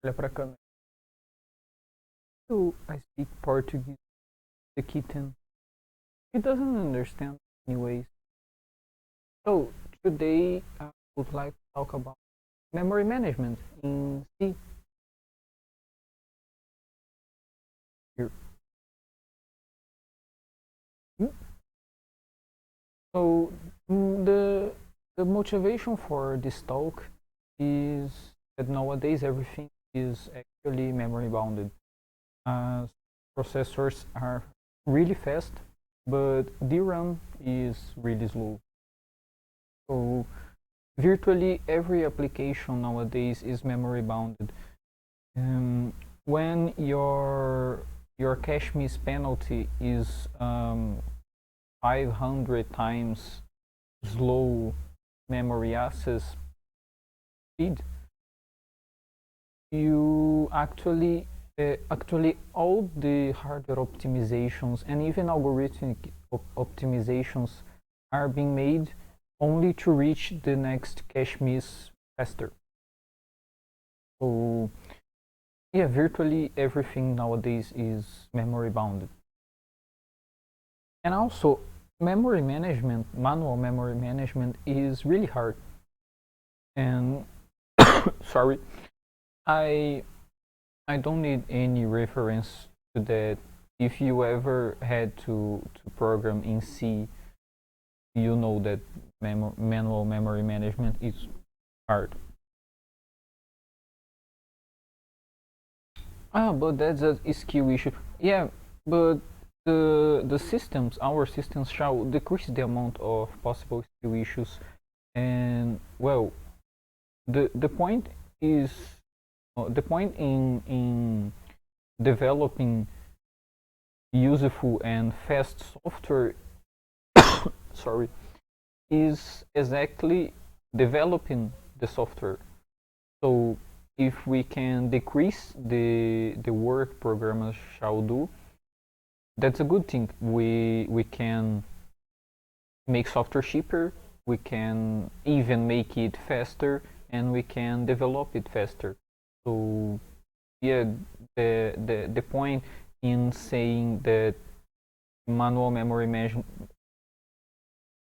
Olha pra câmera. So I speak Portuguese. The kitten. He doesn't understand anyways. So today I would like to talk about memory management in C. Here. So the motivation for this talk is that nowadays everything is actually memory bounded. Processors are really fast, but DRAM is really slow. So virtually every application nowadays is memory bounded. When your cache miss penalty is 500 times slow memory access speed, you actually all the hardware optimizations and even algorithmic optimizations are being made only to reach the next cache miss faster. So yeah, virtually everything nowadays is memory bounded. And also memory management, manual memory management is really hard. And sorry, I I don't need any reference to that. If you ever had to program in C, you know that manual memory management is hard. But that's a skill issue. Yeah, but the systems, our systems shall decrease the amount of possible skill issues, and well, the point is the point in developing useful and fast software sorry is exactly developing the software. So if we can decrease the work programmers shall do, that's a good thing. We can make software cheaper, we can even make it faster, and we can develop it faster. So yeah, the point in saying that manual memory management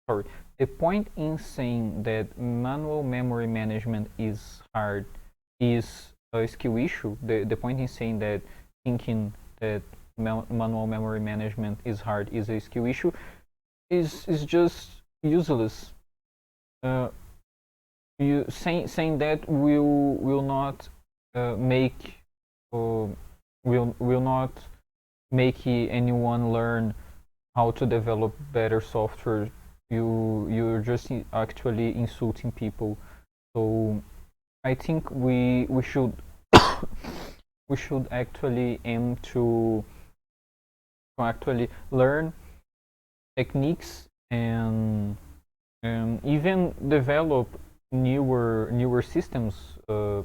sorry the point in saying that manual memory management is hard is a skill issue. The point in saying that thinking that manual memory management is hard is a skill issue is just useless. Uh, you saying that will not make will not make anyone learn how to develop better software. You're just actually insulting people. So I think we should we should actually aim to actually learn techniques and even develop newer systems,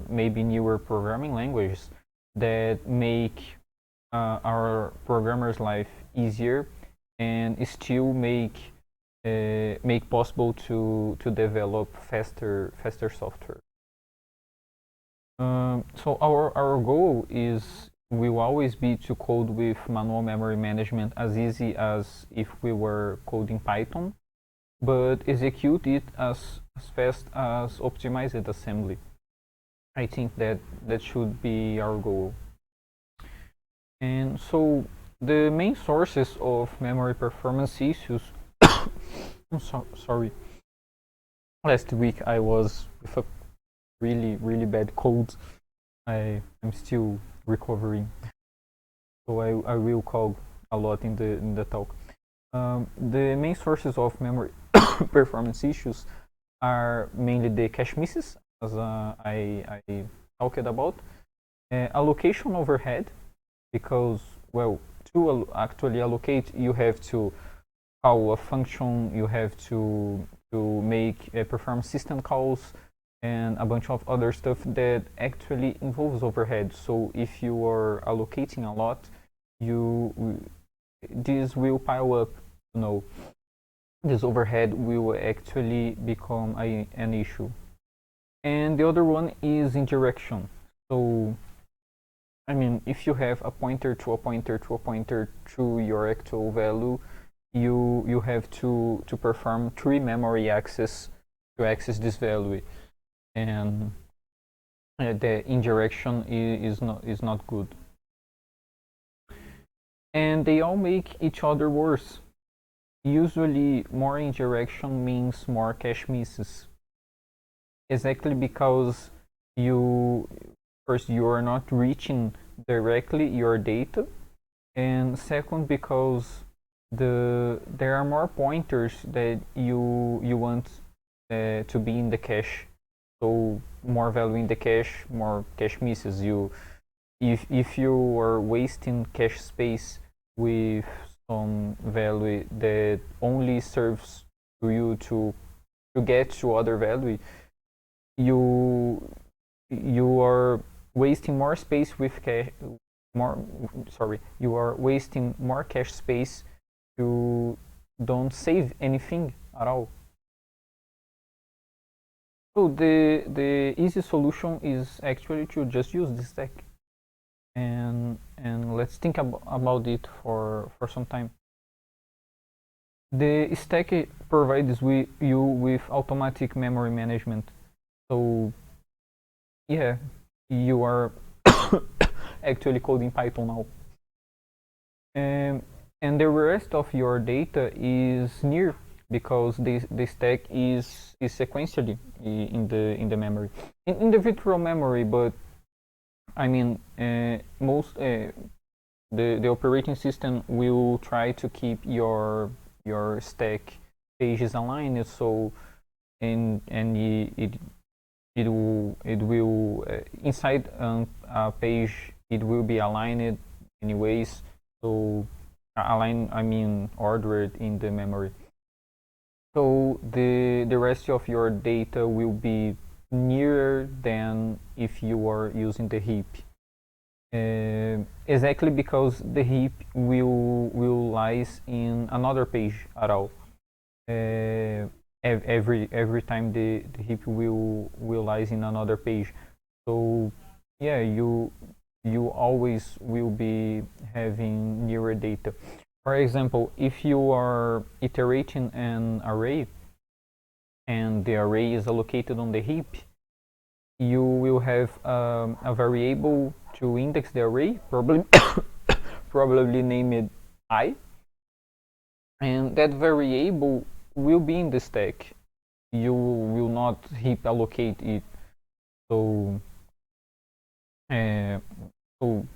maybe newer programming languages that make our programmers' life easier and still make possible to develop faster software. So our goal is will always be to code with manual memory management as easy as if we were coding Python, but execute it as fast as optimized assembly. I think that should be our goal. And so the main sources of memory performance issues I'm sorry. Last week I was with a really bad cold. I'm still recovering, so I will call a lot in the talk. The main sources of memory performance issues are mainly the cache misses, as I talked about, allocation overhead, because well, to actually allocate, you have to call a function, you have to make perform system calls and a bunch of other stuff that actually involves overhead. So if you are allocating a lot, this will pile up. You know, this overhead will actually become an issue. And the other one is interaction. So I mean, if you have a pointer to a pointer to a pointer to your actual value, you have to perform three memory access to access this value, and the indirection is not good, and they all make each other worse. Usually, more indirection means more cache misses, exactly because you first you are not reaching directly your data, and second because there are more pointers that you want to be in the cache, so more value in the cache, more cache misses. If you are wasting cache space with some value that only serves to you to get to other value, you you are wasting more space with cache, more sorry, you are wasting more cache space to don't save anything at all. So the easy solution is actually to just use this stack, and let's think about it for some time. The stack provides you with automatic memory management. So yeah, you are actually coding Python now. And the rest of your data is near, because the stack is sequentially in the memory, in the virtual memory. But I mean, most the operating system will try to keep your stack pages aligned, so and it will inside a page, it will be aligned anyways, so align, I mean ordered in the memory, so the rest of your data will be nearer than if you are using the heap, exactly because the heap will lies in another page at all. Every time the heap will lies in another page, so yeah, you always will be having nearer data. For example, if you are iterating an array and the array is allocated on the heap, you will have a variable to index the array, probably probably named I, and that variable will be in the stack. You will not heap allocate it. So, uh, so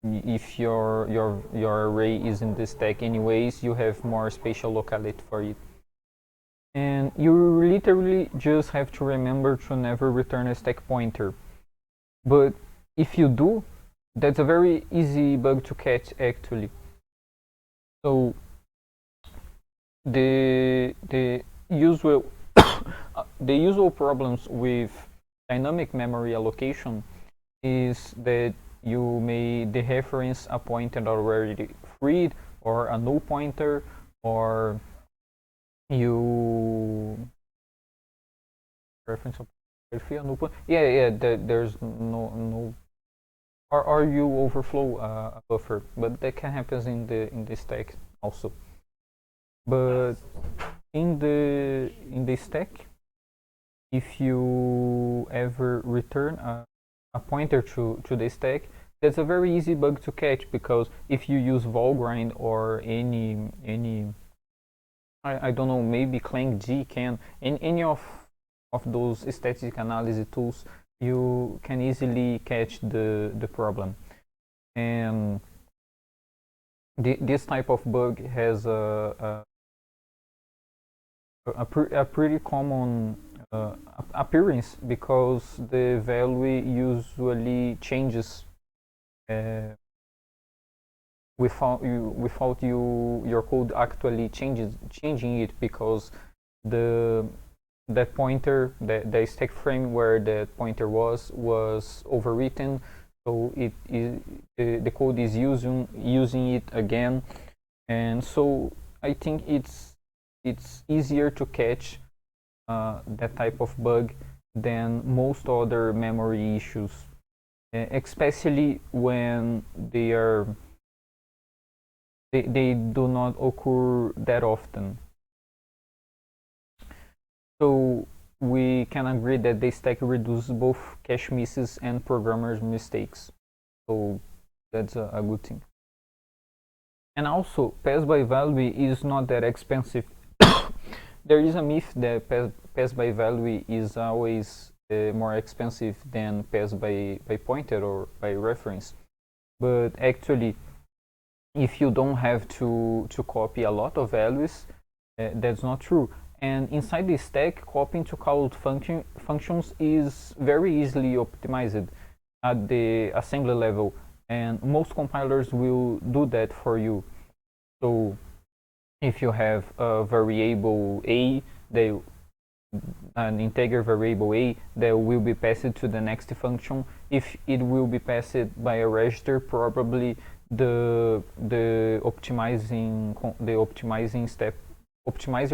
if your array is in the stack anyways, you have more spatial locality for it. And you literally just have to remember to never return a stack pointer. But if you do, that's a very easy bug to catch actually. So the usual the usual problems with dynamic memory allocation is that you may dereference a pointer already freed, or a null pointer, or you reference a null pointer. Yeah, there's no, or you overflow a buffer, but that can happen in the stack also. But in the stack, if you ever return a pointer to the stack, that's a very easy bug to catch, because if you use Volgrind or any I don't know, maybe ClangG can, in any of those static analysis tools, you can easily catch the problem. And this type of bug has a pretty common appearance, because the value usually changes without your code actually changing it, because that pointer, the stack frame where that pointer was overwritten, so it is the code is using it again, and so I think it's easier to catch that type of bug than most other memory issues. especially when they do not occur that often. So we can agree that the stack reduces both cache misses and programmers' mistakes. So that's a good thing. And also, pass by value is not that expensive. There is a myth that pass by value is always more expensive than pass by pointer or by reference. But actually, if you don't have to copy a lot of values, that's not true. And inside the stack, copying to called functions is very easily optimized at the assembly level, and most compilers will do that for you. So if you have a variable a, an integer variable a that will be passed to the next function. If it will be passed by a register, probably the optimizer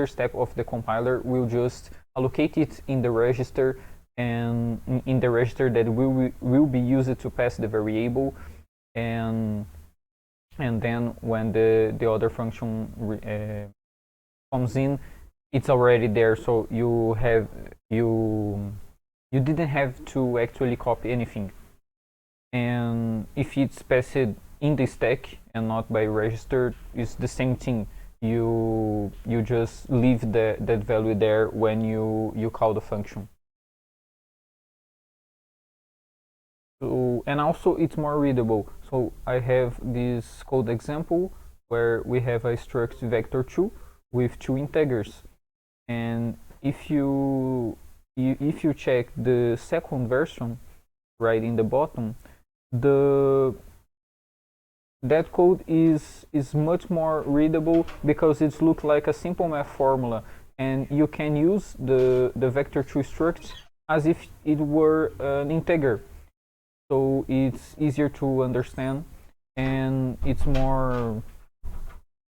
step of the compiler will just allocate it in the register, and in the register that will be used to pass the variable, and then when the other function comes in, it's already there. So you didn't have to actually copy anything. And if it's passed in the stack and not by register, it's the same thing. You just leave that value there when you call the function. So, and also it's more readable. So I have this code example where we have a struct vector2 with two integers, and if you check the second version right in the bottom, that code is much more readable because it looks like a simple math formula, and you can use the vector2 struct as if it were an integer. So it's easier to understand, and it's more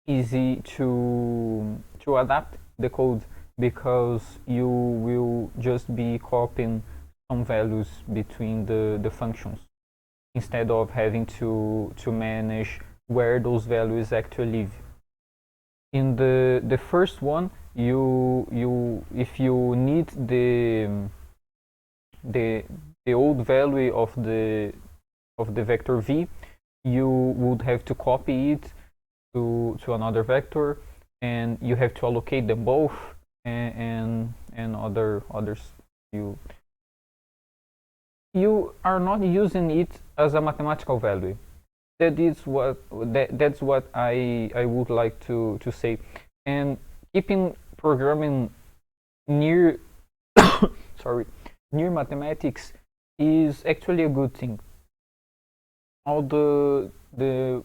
easy to adapt the code because you will just be copying some values between the functions instead of having to manage where those values actually live. In the first one, if you need the old value of the vector v, you would have to copy it to another vector, and you have to allocate them both, and others. You are not using it as a mathematical value. That's what I would like to say. And keeping programming near near mathematics is actually a good thing. All the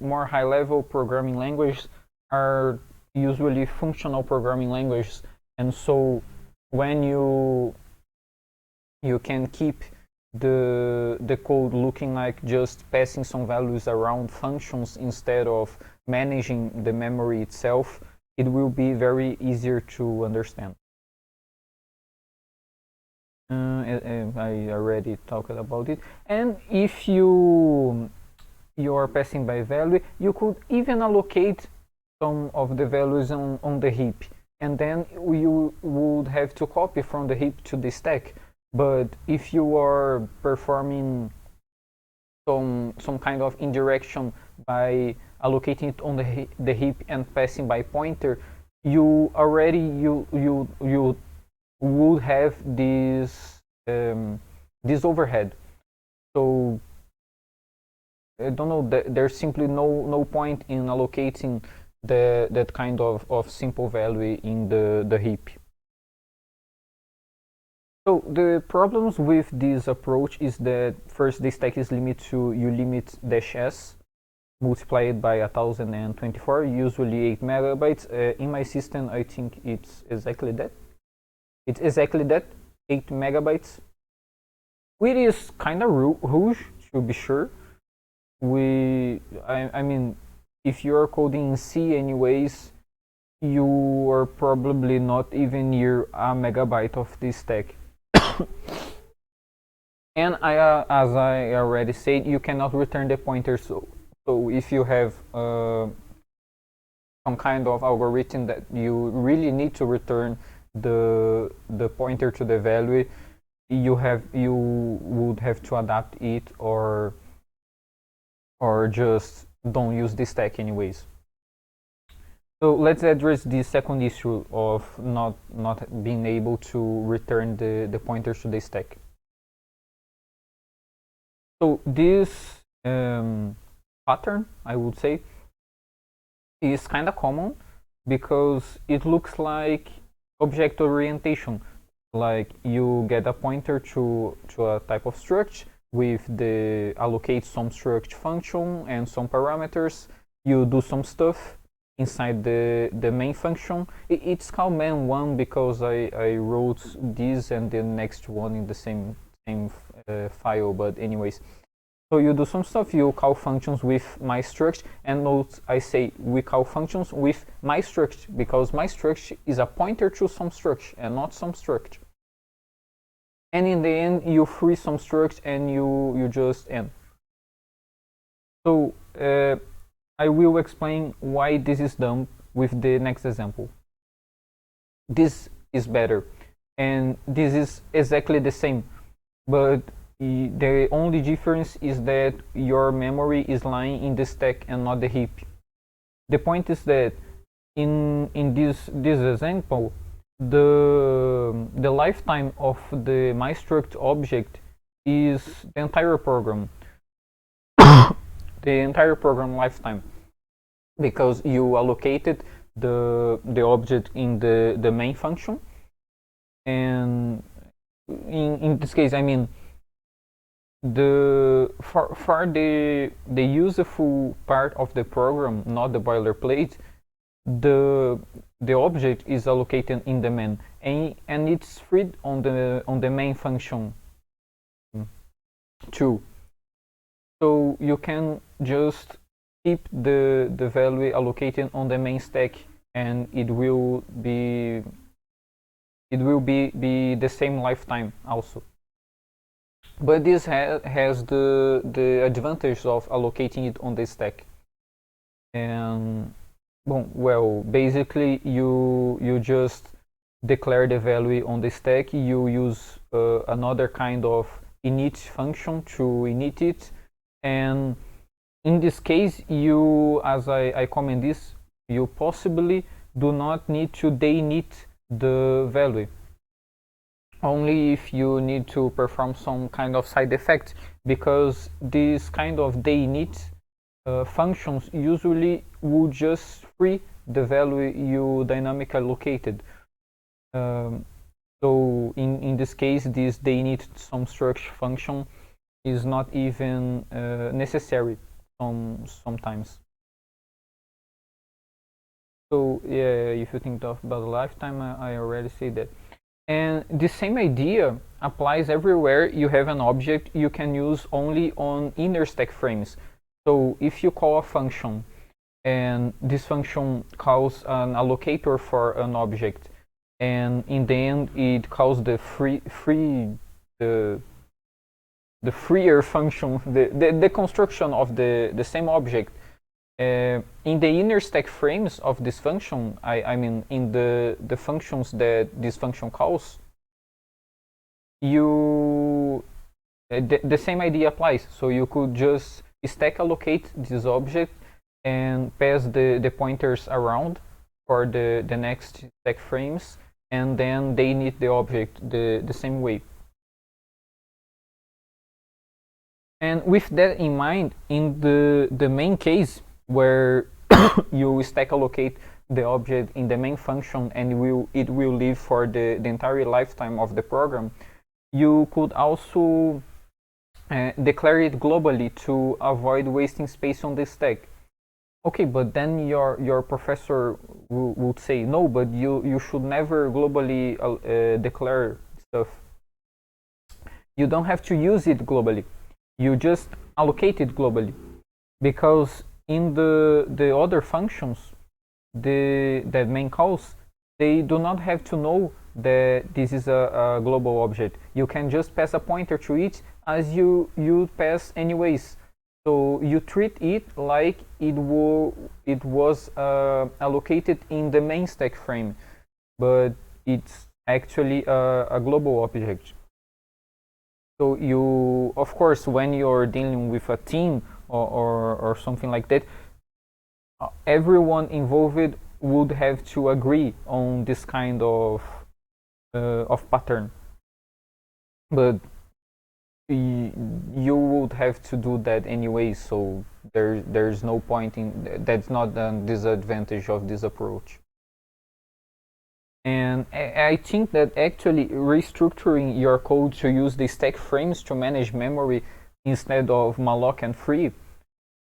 more high level programming languages are usually functional programming languages, and so when you can keep the code looking like just passing some values around functions instead of managing the memory itself, it will be very easier to understand. I already talked about it. And if you are passing by value, you could even allocate some of the values on the heap, and then you would have to copy from the heap to the stack. But if you are performing some kind of indirection by allocating it on the heap and passing by pointer, you would have this overhead. So I don't know. There's simply no point in allocating that kind of simple value in the heap. So the problems with this approach is that first, the stack is limited to ulimit -s multiplied by 1024, usually 8 megabytes. In my system, I think it's exactly that. It's exactly that, 8 megabytes. Which is kind of huge, to be sure. I mean, if you're coding in C anyways, you are probably not even near a megabyte of this stack. And as I already said, you cannot return the pointer. So if you have some kind of algorithm that you really need to return the pointer to the value, you would have to adapt it, or just don't use the stack anyways. So let's address the second issue of not being able to return the pointers to the stack. So this pattern, I would say, is kind of common because it looks like object orientation. Like you get a pointer to a type of struct with the allocate some struct function and some parameters. You do some stuff inside the main function. It's called main1 because I wrote this and the next one in the same file, but anyways. So you do some stuff, you call functions with my struct, and note I say we call functions with my struct because my struct is a pointer to some struct and not some struct. And in the end, you free some struct and you just end. So I will explain why this is done with the next example. This is better, and this is exactly the same, but the only difference is that your memory is lying in the stack and not the heap. The point is that in this example, the lifetime of the myStruct object is the entire program. The entire program lifetime, because you allocated the object in the main function, and in this case, I mean, for the useful part of the program, not the boilerplate, the object is allocated in the main, and it's freed on the main function too. So you can just keep the value allocated on the main stack, and it will be the same lifetime also. But this has the advantage of allocating it on the stack. And well, basically you just declare the value on the stack. You use another kind of init function to init it, and in this case, you, as I comment this, you possibly do not need to deinit the value. Only if you need to perform some kind of side effect, because this kind of deinit functions usually will just free the value you dynamically allocated. So in this case, this deinit some struct function is not even necessary sometimes. So yeah, if you think about the lifetime, I already said that. And the same idea applies everywhere you have an object you can use only on inner stack frames. So if you call a function and this function calls an allocator for an object, and in the end it calls the freer function, the construction of the same object, in the inner stack frames of this function, I mean in the functions that this function calls, you the same idea applies. So you could just stack allocate this object and pass the pointers around for the next stack frames, and then they need the object the same way. And with that in mind, in the main case where you stack allocate the object in the main function and it will live for the entire lifetime of the program, you could also declare it globally to avoid wasting space on the stack. Okay, but then your professor would say, no, but you should never globally declare stuff. You don't have to use it globally. You just allocate it globally, because in the other functions, the main calls, they do not have to know that this is a global object. You can just pass a pointer to it, as you pass anyways. So you treat it like it was allocated in the main stack frame, but it's actually a global object. So you, of course, when you're dealing with a team or something like that, everyone involved would have to agree on this kind of pattern. But you would have to do that anyway, so there's no point in that's not a disadvantage of this approach. And I think that actually restructuring your code to use the stack frames to manage memory instead of malloc and free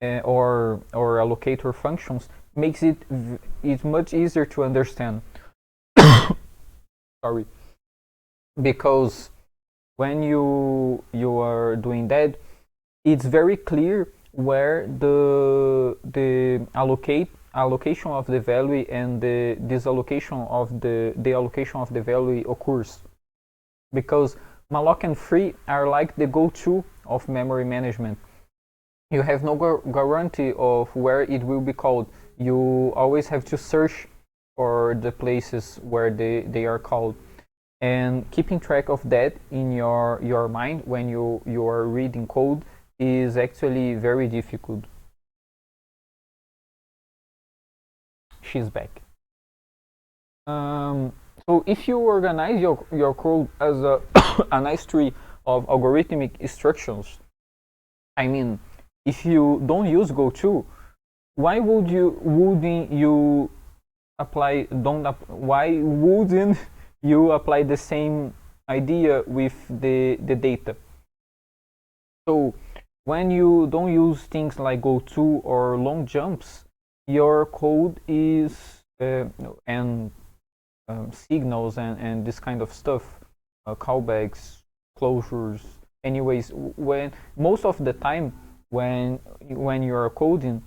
or allocator functions makes it's much easier to understand. Sorry, because when you are doing that, it's very clear where the allocation of the value and the disallocation of the allocation of the value occurs, because malloc and free are like the go-to of memory management. You have no guarantee of where it will be called. You always have to search for the places where they are called, and keeping track of that in your mind when you are reading code is actually very difficult. She's back. So if you organize your code as a nice tree of algorithmic instructions, I mean, if you don't use goto, why wouldn't you apply why wouldn't you apply the same idea with the data? So when you don't use things like goto or long jumps, your code is and signals and this kind of stuff, callbacks, closures. Anyways, when most of the time when you're coding,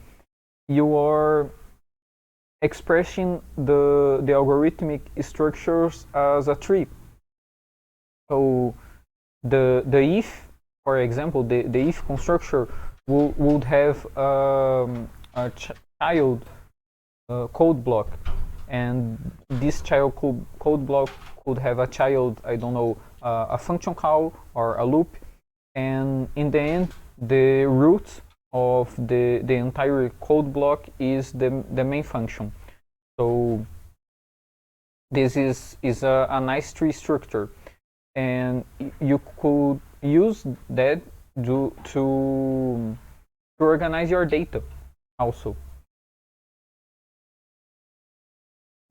you are expressing the algorithmic structures as a tree. So the if, for example, the if constructor would have a child code block, and this child code block could have a child, I don't know, a function call or a loop, and in the end the root of the entire code block is the main function. So this is a nice tree structure, and you could use that to organize your data also,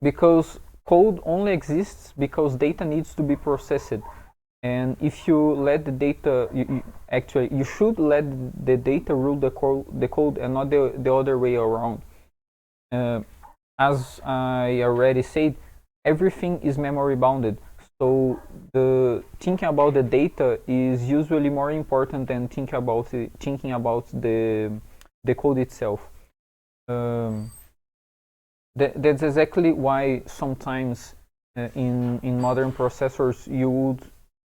because code only exists because data needs to be processed. And if you let the data, actually you should let the data rule the code and not the other way around. As I already said, everything is memory bounded, so the thinking about the data is usually more important than thinking about the code itself. That's exactly why sometimes in modern processors you would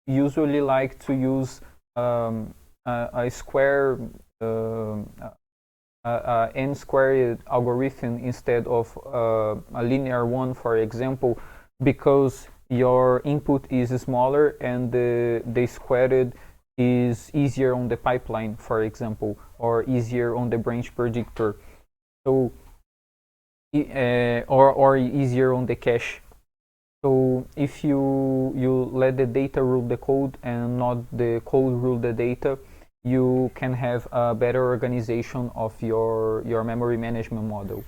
usually like to use a square n squared algorithm instead of a linear one, for example, because your input is smaller and the squared is easier on the pipeline, for example, or easier on the branch predictor. So or easier on the cache. So if you let the data rule the code and not the code rule the data, you can have a better organization of your memory management model.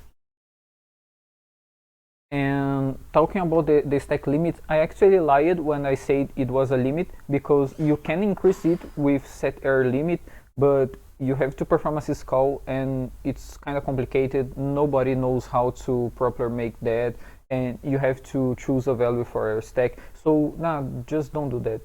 And talking about the stack limit, I actually lied when I said it was a limit, because you can increase it with set error limit, but you have to perform a syscall and it's kind of complicated. Nobody knows how to properly make that, and you have to choose a value for your stack. So just don't do that.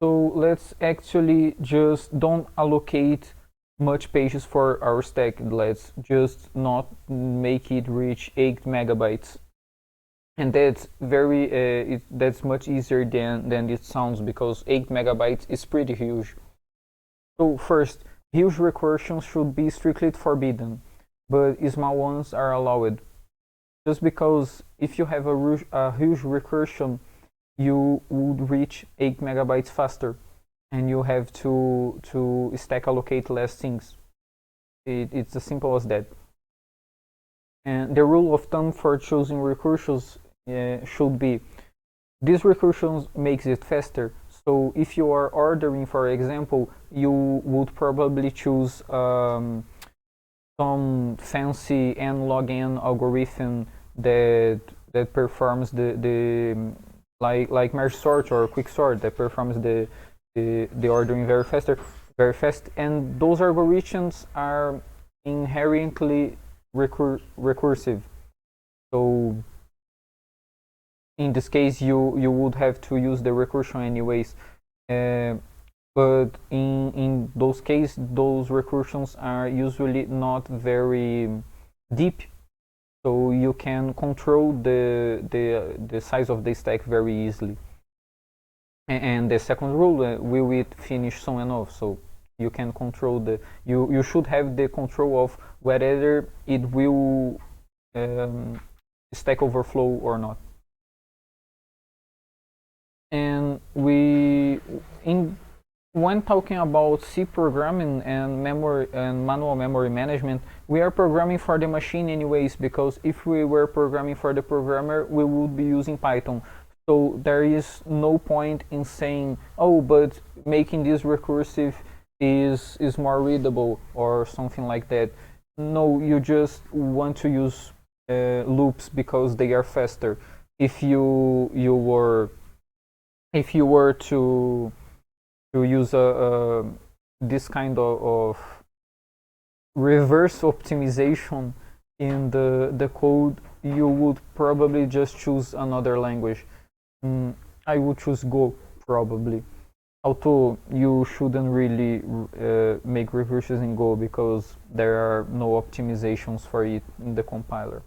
So let's actually just don't allocate much pages for our stack. Let's just not make it reach 8 megabytes. and that's that's much easier than it sounds, because 8 megabytes is pretty huge. So first, huge recursions should be strictly forbidden, but small ones are allowed. Just because if you have a huge recursion, you would reach 8 megabytes faster, and you have to stack allocate less things. It's as simple as that. And the rule of thumb for choosing recursions should be, this recursion makes it faster. So if you are ordering, for example, you would probably choose some fancy n log n algorithm that performs the like merge sort or quick sort, that performs the ordering very fast, and those algorithms are inherently recursive. So in this case, you would have to use the recursion anyways. But in those cases, those recursions are usually not very deep, so you can control the size of the stack very easily. And the second rule, will it finish soon enough? So you can control you should have the control of whether it will stack overflow or not. And when talking about C programming and memory and manual memory management, we are programming for the machine anyways, because if we were programming for the programmer, we would be using Python. So there is no point in saying, oh, but making this recursive is more readable or something like that. No, you just want to use loops because they are faster. If you were to use this kind of reverse optimization in the code, you would probably just choose another language. I would choose Go probably, although you shouldn't really make recursions in Go, because there are no optimizations for it in the compiler.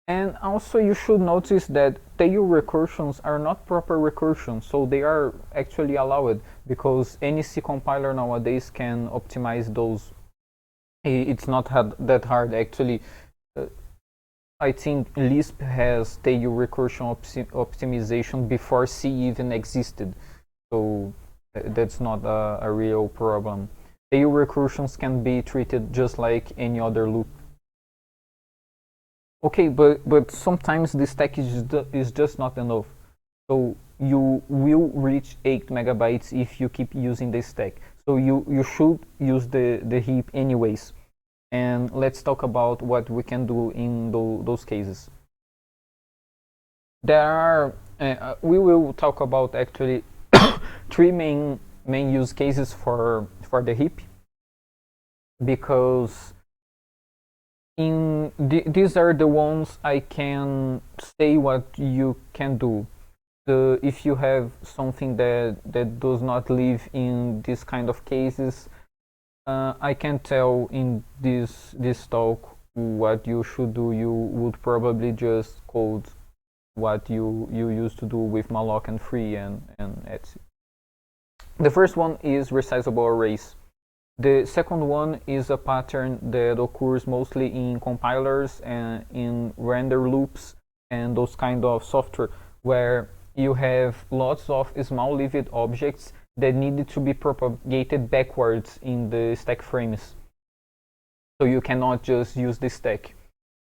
And also you should notice that tail recursions are not proper recursions, so they are actually allowed, because any C compiler nowadays can optimize those. It's not that hard actually. I think Lisp has tail recursion optimization before C even existed, so that's not a real problem. Tail recursions can be treated just like any other loop. Okay, but sometimes the stack is just not enough. So you will reach 8 megabytes if you keep using the stack. So you should use the heap anyways. And let's talk about what we can do in those cases. There are we will talk about actually three main use cases for the heap, because these are the ones I can say what you can do. If you have something that does not live in this kind of cases, I can tell in this talk what you should do. You would probably just code what you used to do with malloc and free and etc. The first one is resizable arrays. The second one is a pattern that occurs mostly in compilers and in render loops and those kind of software, where you have lots of small lived objects that needed to be propagated backwards in the stack frames. So you cannot just use the stack.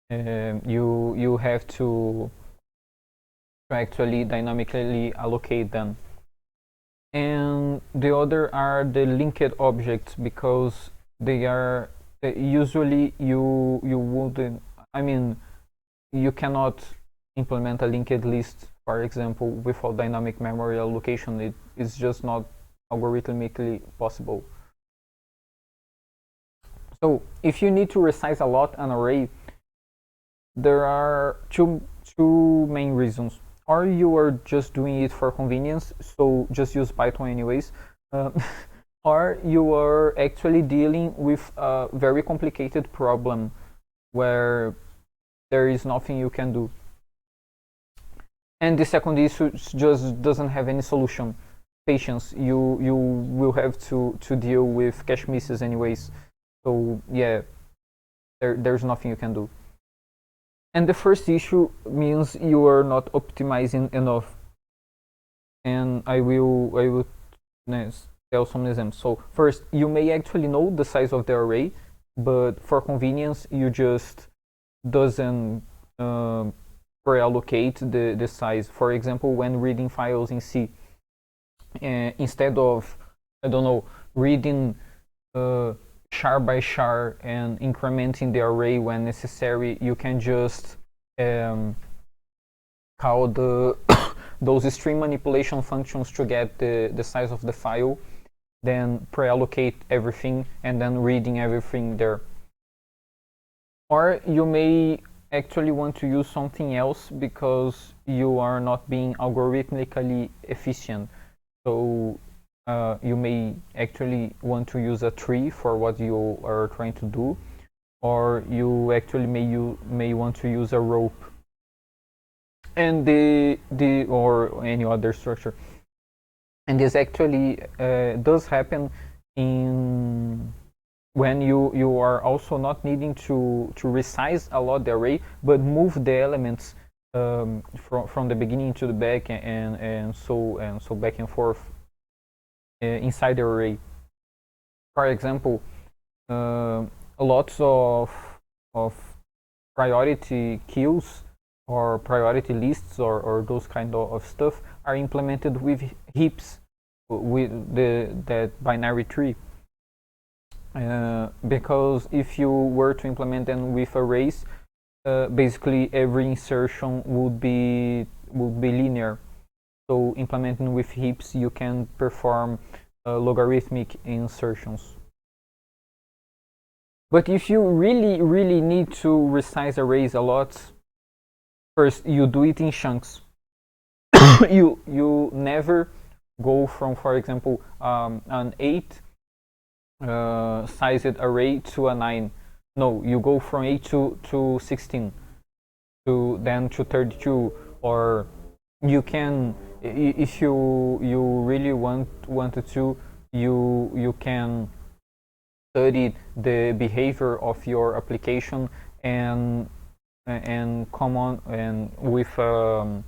You have to actually dynamically allocate them. And the other are the linked objects, because they are usually you wouldn't, I mean, you cannot implement a linked list, for example, without dynamic memory allocation. It is just not algorithmically possible. So if you need to resize a lot an array, there are two main reasons. Or you are just doing it for convenience, so just use Python anyways, or you are actually dealing with a very complicated problem where there is nothing you can do. And the second issue just doesn't have any solution. Patience, you will have to deal with cache misses anyways. So yeah, there's nothing you can do. And the first issue means you are not optimizing enough. And I will tell some examples. So first, you may actually know the size of the array, but for convenience, you just doesn't pre-allocate the size. For example, when reading files in C, instead of, I don't know, reading char by char and incrementing the array when necessary, you can just call those string manipulation functions to get the size of the file, then pre-allocate everything and then reading everything there. Or you may actually want to use something else because you are not being algorithmically efficient. So you may actually want to use a tree for what you are trying to do, or you actually may want to use a rope and the or any other structure. And this actually does happen in when you are also not needing to resize a lot the array, but move the elements from the beginning to the back and so back and forth inside the array. For example, lots of priority queues or priority lists or those kind of stuff are implemented with heaps, with that binary tree. Because if you were to implement them with arrays, basically every insertion would be linear. So implementing with heaps, you can perform logarithmic insertions. But if you really need to resize arrays a lot, first you do it in chunks. you never go from, for example, an 8 sized array to a 9. No, you go from 8 to 16, to then to 32, or you can, if you really wanted to, you can study the behavior of your application and come on and with a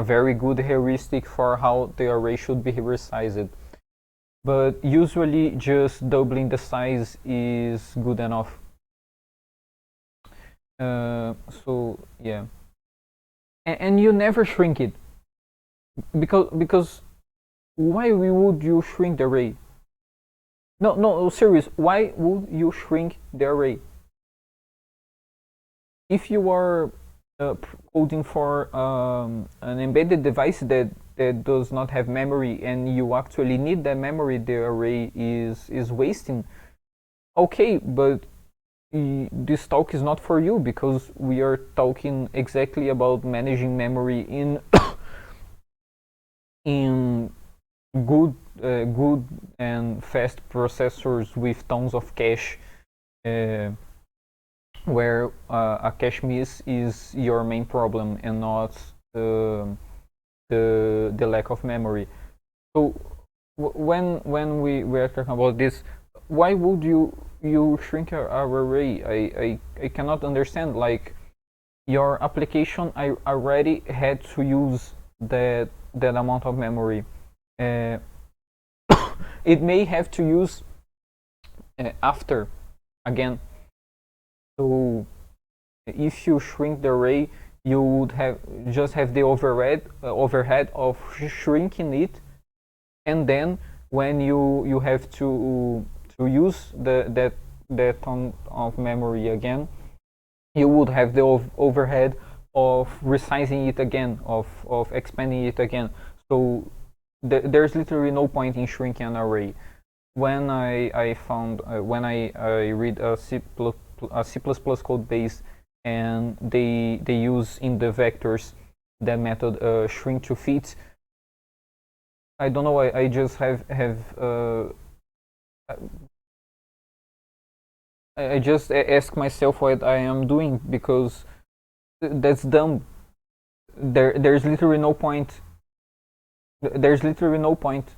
very good heuristic for how the array should be resized. But usually just doubling the size is good enough. So yeah, and you never shrink it, because why would you shrink the array? No, serious. Why would you shrink the array? If you are coding for an embedded device that does not have memory and you actually need that memory the array is wasting, okay, but this talk is not for you, because we are talking exactly about managing memory in in good and fast processors with tons of cache, where a cache miss is your main problem and not the lack of memory. So when we are talking about this, why would you shrink our array? I cannot understand. Like, your application, I already had to use that amount of memory. It may have to use after again. So if you shrink the array, you would just have the overhead of shrinking it, and then when you have to use that ton of memory again, you would have the overhead of resizing it again, of expanding it again. So there's literally no point in shrinking an array. When I found when I read a C++ code base, and they use in the vectors that method shrink to fit, I don't know, I just have I just ask myself what I am doing, because that's dumb. there's literally no point. There's literally no point.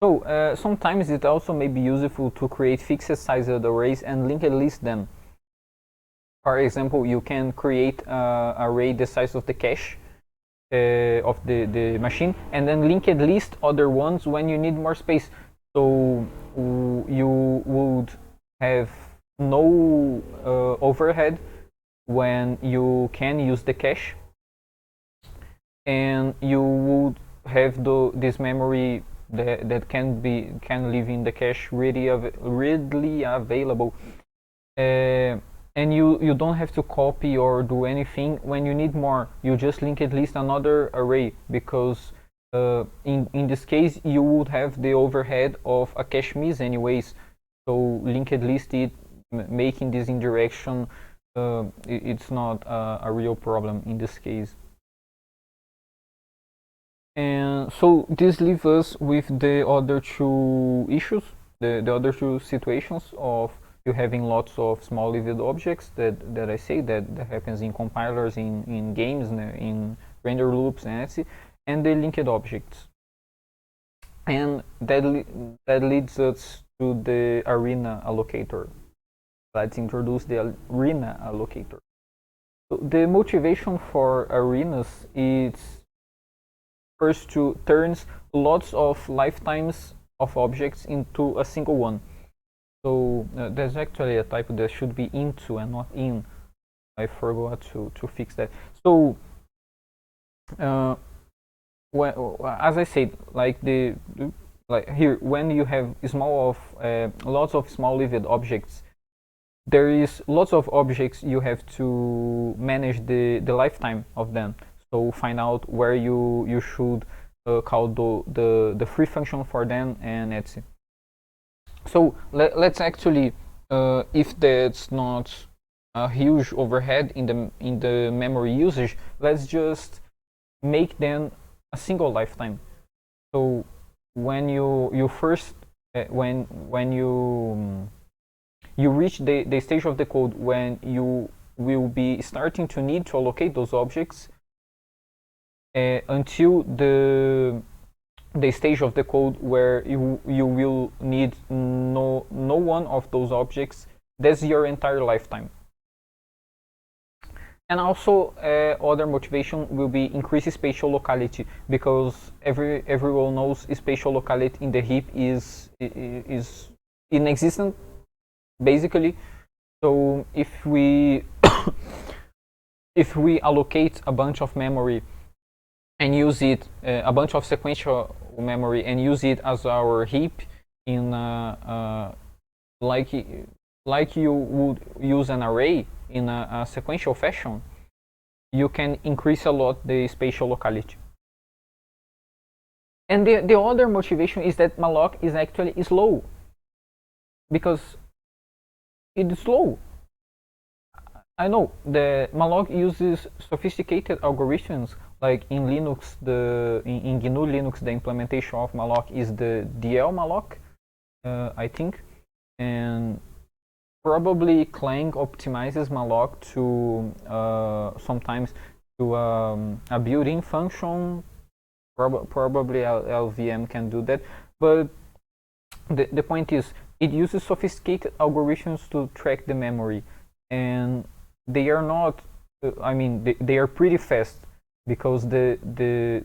So sometimes it also may be useful to create fixed sized arrays and linked list them. For example, you can create an array the size of the cache of the machine, and then linked list other ones when you need more space. So you would have no overhead when you can use the cache, and you would have this memory that can live in the cache readily available, and you don't have to copy or do anything. When you need more, you just linked list another array, because in this case you would have the overhead of a cache miss anyways. So linked list it, making this indirection, it's not a real problem in this case. And so this leaves us with the other two issues, the other two situations of you having lots of small lived objects that I say that happens in compilers, in games, in render loops, and etc., and the linked objects. And that leads us to the arena allocator. Let's introduce the arena allocator. So the motivation for arenas is first to turns lots of lifetimes of objects into a single one. So there's actually a typo that should be into and not in. I forgot to fix that. So as I said, like here, when you have lots of small lived objects, there is lots of objects you have to manage the lifetime of them. So find out where you should call the free function for them, and etc. So let's actually, if that's not a huge overhead in the memory usage, let's just make them a single lifetime. So when you first when you reach the stage of the code when you will be starting to need to allocate those objects, until the stage of the code where you will need no one of those objects. That's your entire lifetime. And also other motivation will be increase spatial locality, because everyone knows spatial locality in the heap is inexistent basically. So if we if we allocate a bunch of memory and use it, a bunch of sequential memory, and use it as our heap in like you would use an array in a sequential fashion, you can increase a lot the spatial locality. And the other motivation is that malloc is actually slow, because it is slow. I know the malloc uses sophisticated algorithms. Like in Linux, in GNU Linux, the implementation of malloc is the DL malloc, I think, and probably Clang optimizes malloc to sometimes to a built-in function. Probably LVM can do that, but the point is, it uses sophisticated algorithms to track the memory, and they are not. I mean, they are pretty fast, because there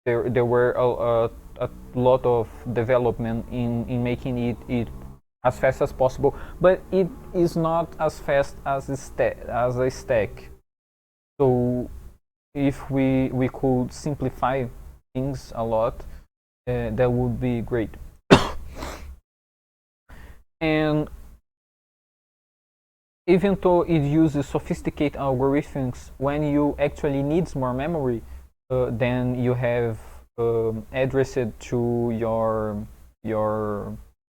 were a lot of development in making it as fast as possible, but it is not as fast as a stack. So if we could simplify things a lot, that would be great. And even though it uses sophisticated algorithms, when you actually needs more memory, then you have addressed to your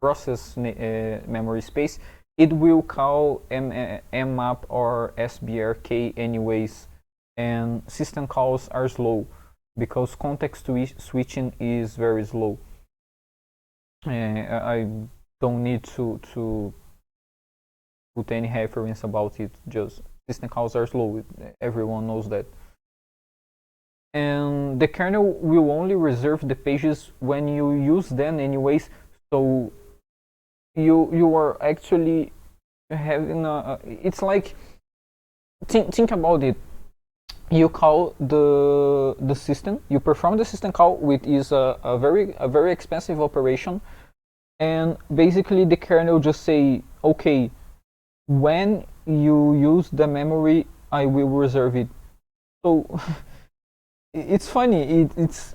process memory space, it will call mmap or sbrk anyways, and system calls are slow because context switching is very slow. I don't need to put any reference about it, just system calls are slow. Everyone knows that. And the kernel will only reserve the pages when you use them anyways. So you are actually having a. It's like think about it. You call the system. You perform the system call, which is a very expensive operation, and basically the kernel just say, okay, when you use the memory, I will reserve it. So it's funny.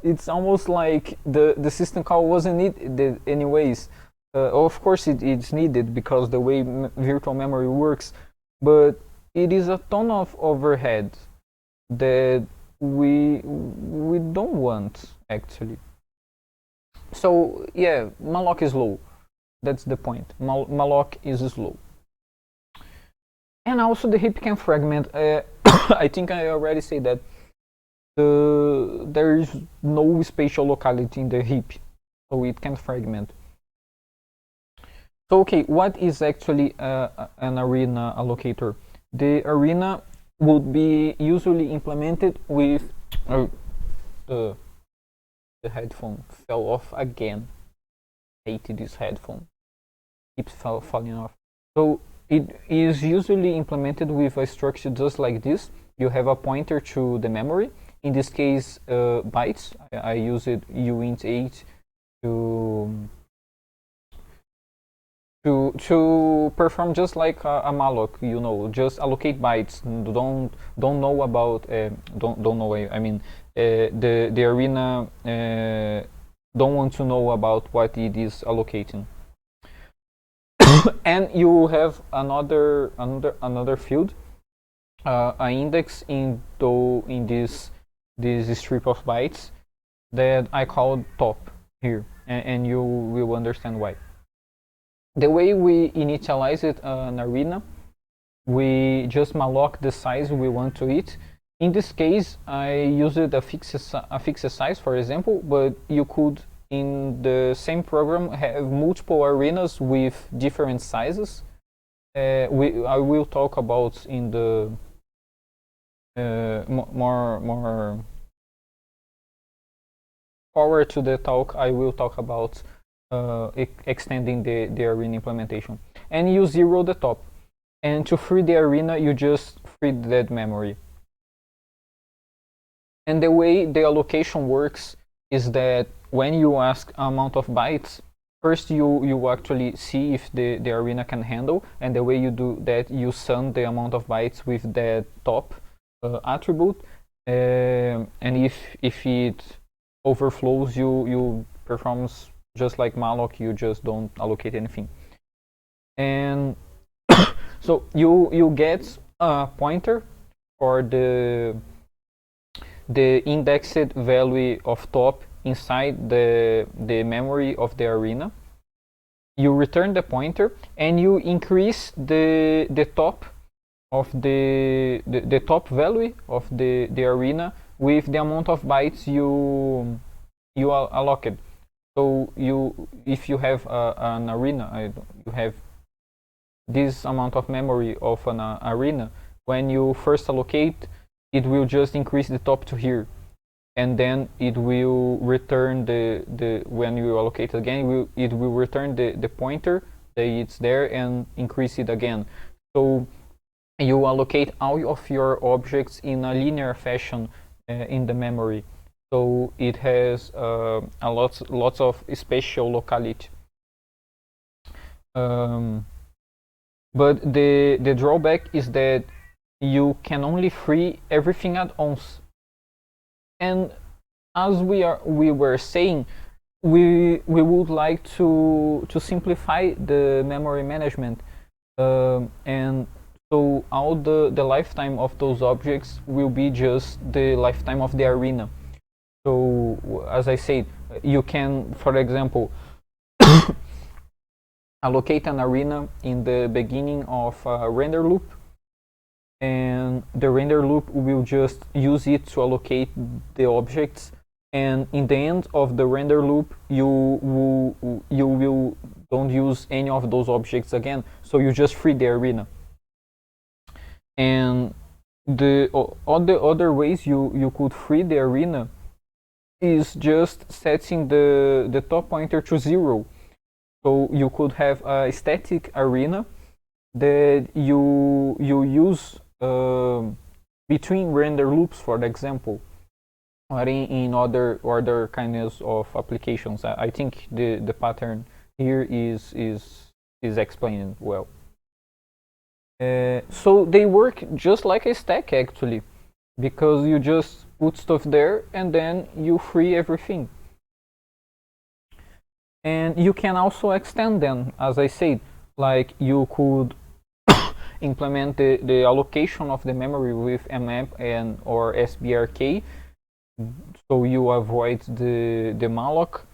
It's almost like the system call wasn't needed anyways. Of course, it's needed because the way virtual memory works, but it is a ton of overhead that we don't want actually. So yeah, malloc is slow. That's the point. Malloc is slow. And also the heap can fragment. I think I already said that there is no spatial locality in the heap, so it can fragment. So okay, what is actually an arena allocator? The arena would be usually implemented with the headphone fell off again. Hated this headphone. Keeps falling off. So it is usually implemented with a structure just like this. You have a pointer to the memory. In this case, bytes. I use it uint8 to perform just like a malloc, just allocate bytes. Don't know about don't know. I mean, the arena don't want to know about what it is allocating. And you have another field, an index in this strip of bytes that I call top here, and you will understand why. The way we initialize it an arena, we just malloc the size we want to it. In this case, I used a fixed size, for example, but you could, in the same program, have multiple arenas with different sizes. I will talk about in the more forward to the talk. I will talk about extending the arena implementation. And you zero the top, and to free the arena you just free the dead memory. And the way the allocation works is that when you ask amount of bytes, first you actually see if the arena can handle, and the way you do that, you sum the amount of bytes with that top attribute, and if it overflows, you performs just like malloc, you just don't allocate anything. And so you get a pointer for the indexed value of top inside the memory of the arena. You return the pointer and you increase the top of the top value of the arena with the amount of bytes you allocate. So if you have an arena, you have this amount of memory of an arena. When you first allocate, it will just increase the top to here, and then it will return the when you allocate again, it will return the pointer that it's there and increase it again. So you allocate all of your objects in a linear fashion in the memory. So it has lots of spatial locality. But the drawback is that you can only free everything at once. And as we were saying, we would like to simplify the memory management, and so all the lifetime of those objects will be just the lifetime of the arena. So as I said, you can, for example, allocate an arena in the beginning of a render loop, and the render loop will just use it to allocate the objects, and in the end of the render loop you will don't use any of those objects again, so you just free the arena. And all the other ways you could free the arena is just setting the top pointer to 0. So you could have a static arena that you use between render loops, for example, or in other kinds of applications. I think the pattern here is explained well. So they work just like a stack actually, because you just put stuff there and then you free everything. And you can also extend them, as I said, like you could implement the allocation of the memory with mmap and or sbrk, so you avoid the malloc.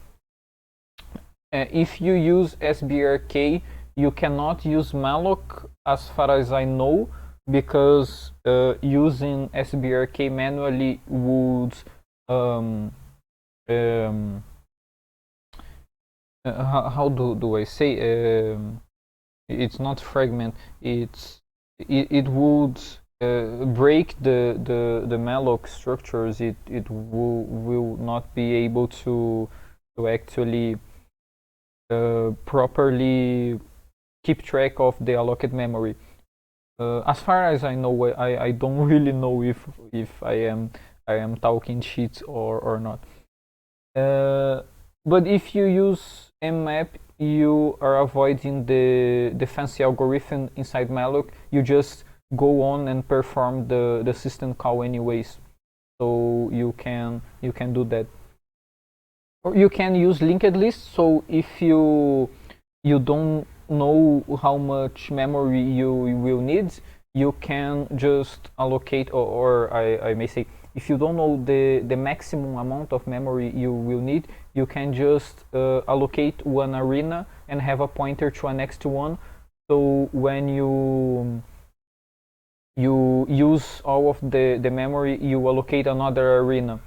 If you use sbrk, you cannot use malloc as far as I know, because using sbrk manually would how do I say, it's not fragment, it would break the malloc structures. It will not be able to actually properly keep track of the allocated memory. As far as I know, I don't really know if I am talking shit or not. But if you use mmap, you are avoiding the fancy algorithm inside malloc. You just go on and perform the system call anyways. So you can do that. Or you can use linked list. So if you don't know how much memory you will need, you can just allocate, or I may say, if you don't know the maximum amount of memory you will need, you can just allocate one arena and have a pointer to a next one. So when you use all of the memory, you allocate another arena,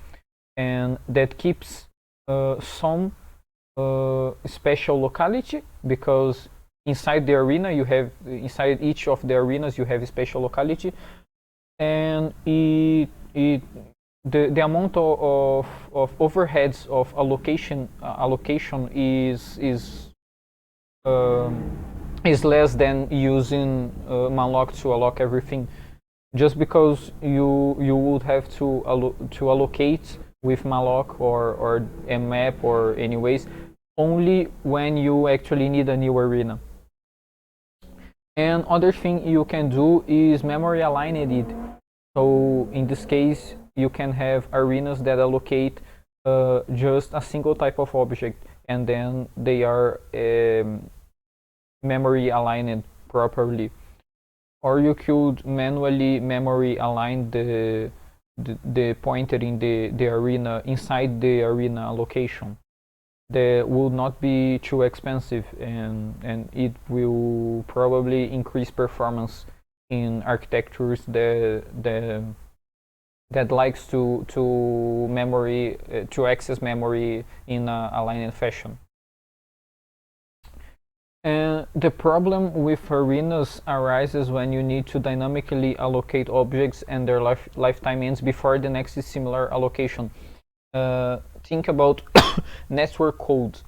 and that keeps some special locality, because inside the arena you have, inside each of the arenas you have a special locality, and the amount of overheads of allocation is less than using malloc to alloc everything, just because you would have to allocate with malloc or mmap or anyways only when you actually need a new arena. And other thing you can do is memory align it. So in this case, you can have arenas that allocate just a single type of object, and then they are memory aligned properly. Or you could manually memory align the pointer in the arena inside the arena allocation. That will not be too expensive, and it will probably increase performance in architectures that likes to memory to access memory in a aligned fashion. And the problem with arenas arises when you need to dynamically allocate objects and their lifetime ends before the next similar allocation. Think about network code.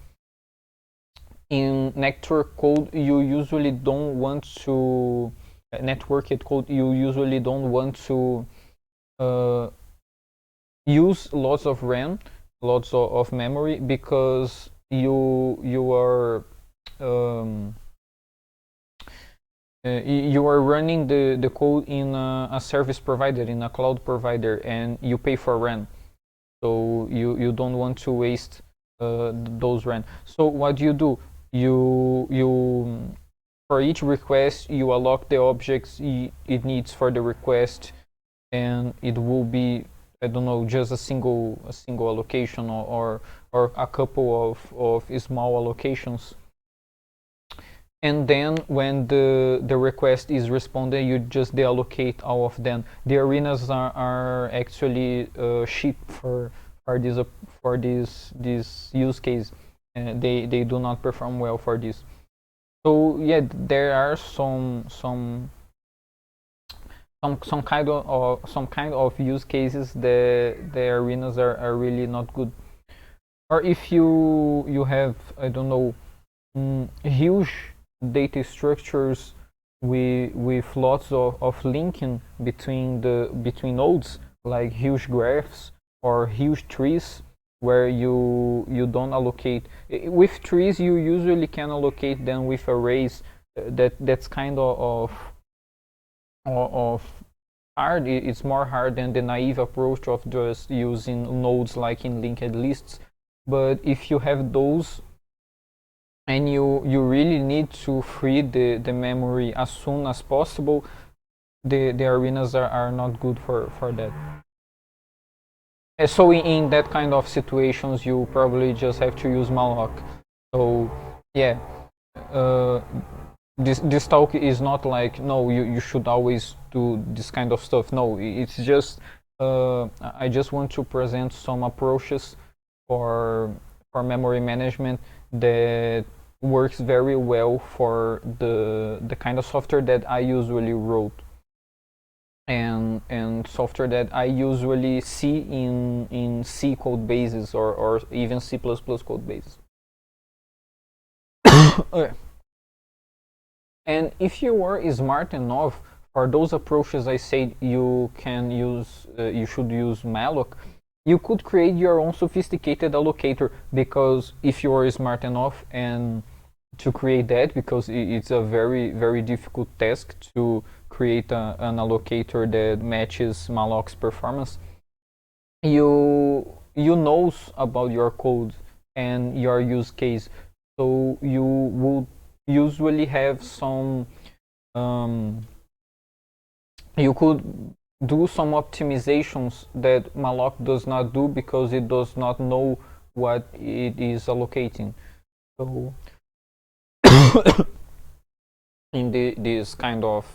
In network code, you usually don't want to networked code. You usually don't want to use lots of RAM, lots of memory, because you are you are running the code in a service provider, in a cloud provider, and you pay for RAM. So you don't want to waste those RAM. So what do? You for each request you allocate the objects it needs for the request, and it will be, I don't know, just a single allocation, or a couple of small allocations. And then when the request is responded, you just deallocate all of them. The arenas are actually cheap for this use case. They do not perform well for this. So yeah, there are some some kind of use cases the arenas are really not good. Or if you have, I don't know, huge data structures with lots of linking between nodes, like huge graphs or huge trees, where you don't allocate. With trees you usually can allocate them with arrays. That's kind of hard. It's more hard than the naive approach of just using nodes like in linked lists. But if you have those and you really need to free the memory as soon as possible, the arenas are not good for that. So in that kind of situations, you probably just have to use malloc. So yeah, uh, this talk is not like, no, you should always do this kind of stuff. No, it's just I just want to present some approaches for memory management that works very well for the kind of software that I usually wrote, and software that I usually see in C code bases, or even C++ code bases. Okay. And if you are smart enough, for those approaches I said you can use, you should use malloc, you could create your own sophisticated allocator. Because if you are smart enough and to create that, because it's a very difficult task to create an allocator that matches malloc's performance, you knows about your code and your use case, so you would usually have some you could do some optimizations that malloc does not do, because it does not know what it is allocating. So in this kind of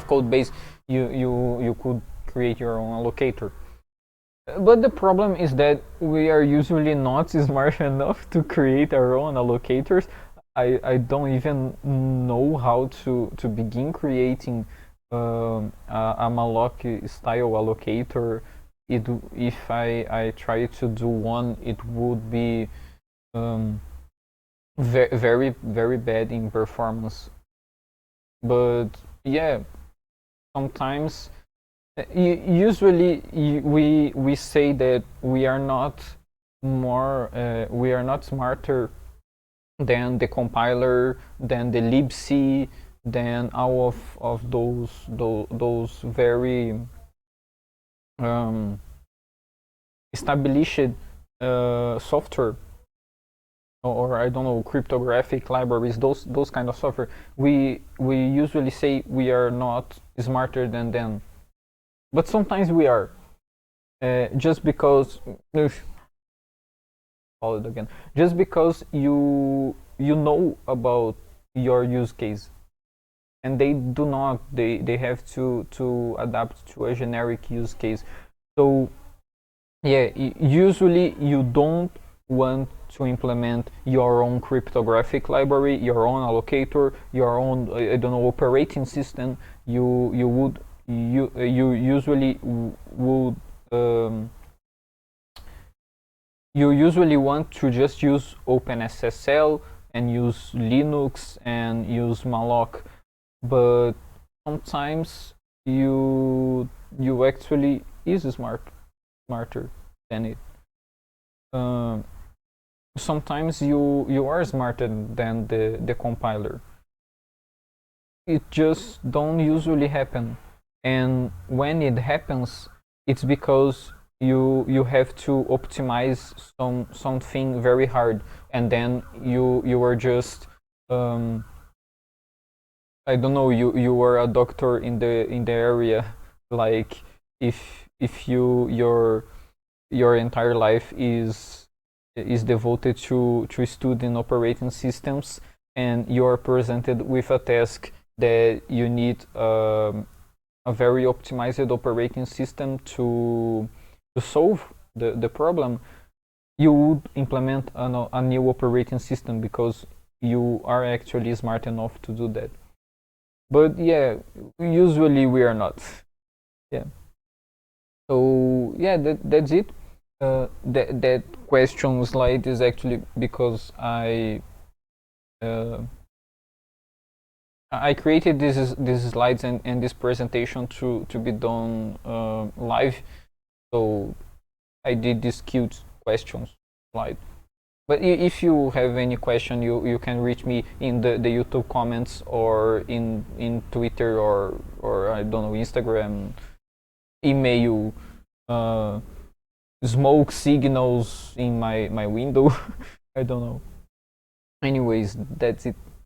code base, you could create your own allocator. But the problem is that we are usually not smart enough to create our own allocators. I don't even know how to begin creating a malloc style allocator. If I try to do one, it would be very bad in performance. But yeah, sometimes usually we say that we are not smarter than the compiler, than the libc, than all of those very established software, or I don't know, cryptographic libraries, those kind of software. We usually say we are not smarter than them, but sometimes we are, just because call it again, just because you know about your use case, and they do not. They have to adapt to a generic use case. So yeah, usually you don't want to implement your own cryptographic library, your own allocator, your own, I don't know, operating system. You usually would you usually want to just use OpenSSL and use Linux and use malloc. But sometimes you actually is smarter than it. Sometimes you are smarter than the compiler. It just don't usually happen, and when it happens, it's because you have to optimize something very hard, and then you are just I don't know, you were a doctor in the area. Like, if your entire life is devoted to studying operating systems, and you are presented with a task that you need a very optimized operating system to solve the problem, you would implement a new operating system because you are actually smart enough to do that. but yeah, usually we are not. Yeah. So yeah, that's it. That question slide is actually because uh, I created these slides and this presentation to be done live. So I did this cute questions slide. But if you have any question, you can reach me in the YouTube comments or in Twitter or I don't know, Instagram, email, uh, smoke signals in my window. I don't know. Anyways, that's it.